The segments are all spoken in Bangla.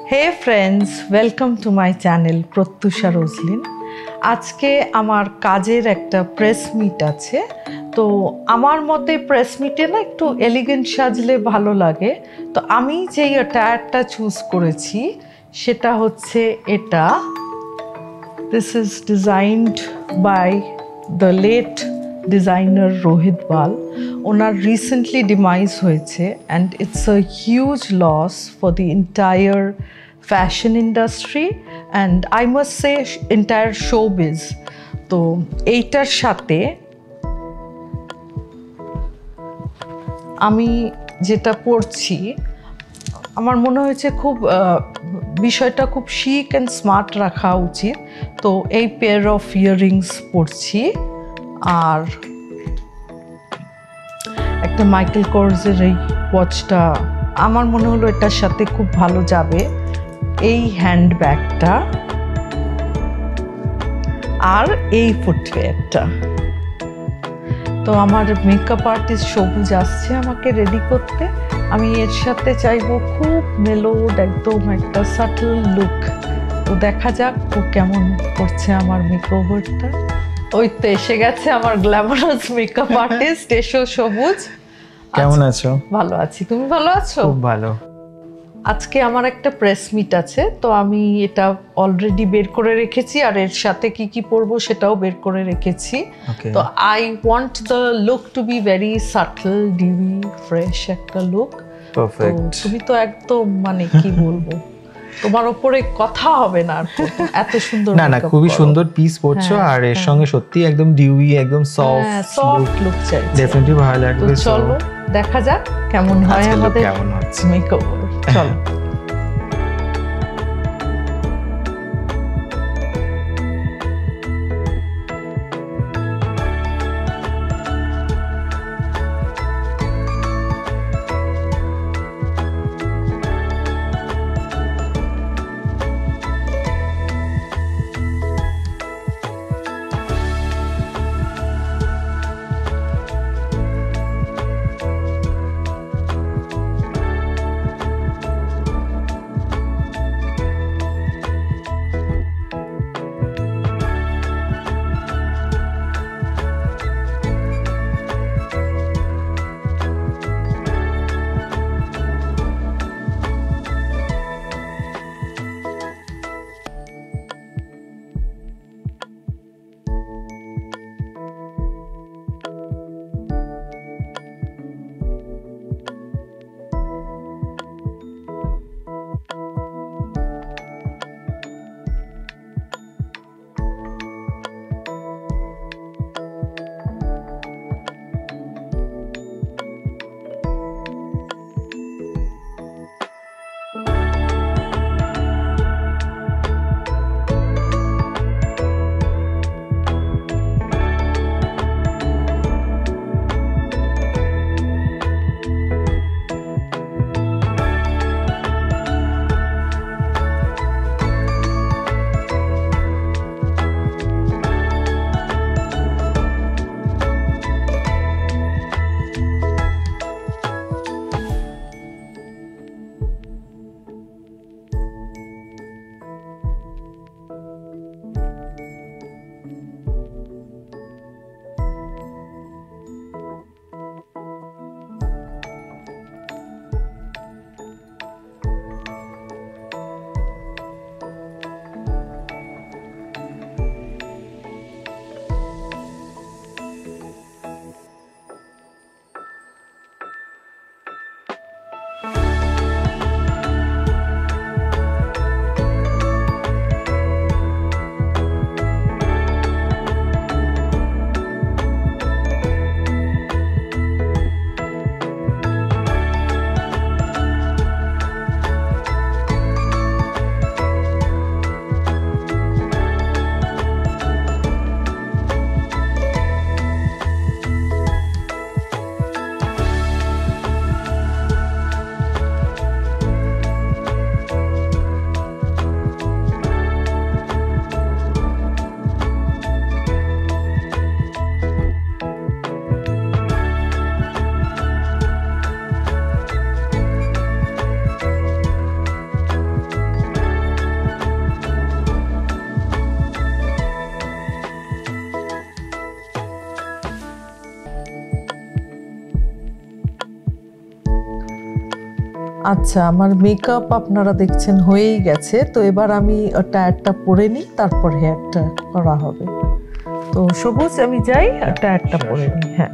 Hey friends, welcome to my channel Pratyusha রোজলিন। আজকে আমার কাজের একটা প্রেস মিট আছে, তো আমার মতে প্রেস মিটে না একটু এলিগেন্ট সাজলে ভালো লাগে। তো আমি যেই অ্যাটায়ারটা চুজ করেছি সেটা হচ্ছে এটা। This is designed by the late designer Rohit Bal. ওনার রিসেন্টলি ডিমাইজ হয়েছে and it's a huge loss for the entire fashion industry and I must say entire showbiz. তো এইটার সাথে আমি যেটা পরছি আমার মনে হয়েছে খুব বিষয়টা খুব শিক অ্যান্ড স্মার্ট রাখা উচিত। তো এই পেয়ার অফ ইয়াররিংস পরছি আর একটা মাইকেল কর্সের এই ওয়াচটা আমার মনে হলো এটার সাথে খুব ভালো যাবে। এই হ্যান্ড ব্যাগটা আর এই ফুটওয়্যারটা। তো আমার মেকআপ আর্টিস্ট সবুজ আসছে আমাকে রেডি করতে। আমি এর সাথে চাইবো খুব মেলোড একদম একটা সাটল লুক। তো দেখা যাক ও কেমন করছে আমার মেকওভারটা। ওই তো এসে গেছে আমার গ্ল্যামারাস মেকআপ আর্টিস্ট। এসো সবুজ। কেমন আছো? ভালো আছি, তুমি ভালো আছো? খুব ভালো। আজকে আমার একটা প্রেস মিট আছে, তো আমি এটা অলরেডি বের করে রেখেছি আর এর সাথে কি কি পরবো সেটাও বের করে রেখেছি। তো I want the look to be very subtle, dewy, fresh একটা লুক। পারফেক্ট। তুমি তো একদম মানে কি বলবো, তোমার উপরে কথা হবে না আর এত সুন্দর। না না, খুবই সুন্দর পিস পরছো আর এর সঙ্গে সত্যি একদম ডিউই, একদম সফট লুক চাই। ডেফিনেটলি ভালো লাগবে। চলো দেখা যাক কেমন হয় আমাদের কেমন হচ্ছে মেকওভার। চলো। আচ্ছা, আমার মেকআপ আপনারা দেখছেন হয়েই গেছে। তো এবার আমি টায়ারটা পরে নিই, তারপর হেয়ারটা করা হবে। তো সবুজ আমি যাই টায়ারটা পরে নিই। হ্যাঁ,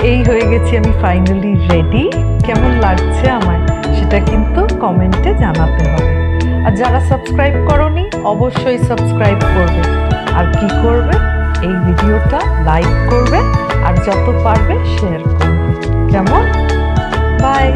এই হয়ে গেছি আমি ফাইনালি রেডি। কেমন লাগছে আমায় সেটা কিন্তু কমেন্টে জানাতে হবে। আর যারা সাবস্ক্রাইব করনি অবশ্যই সাবস্ক্রাইব করবে। আর কি করবে, এই ভিডিওটা লাইক করবে আর যত পারবে শেয়ার করবে। কেমন? বাই।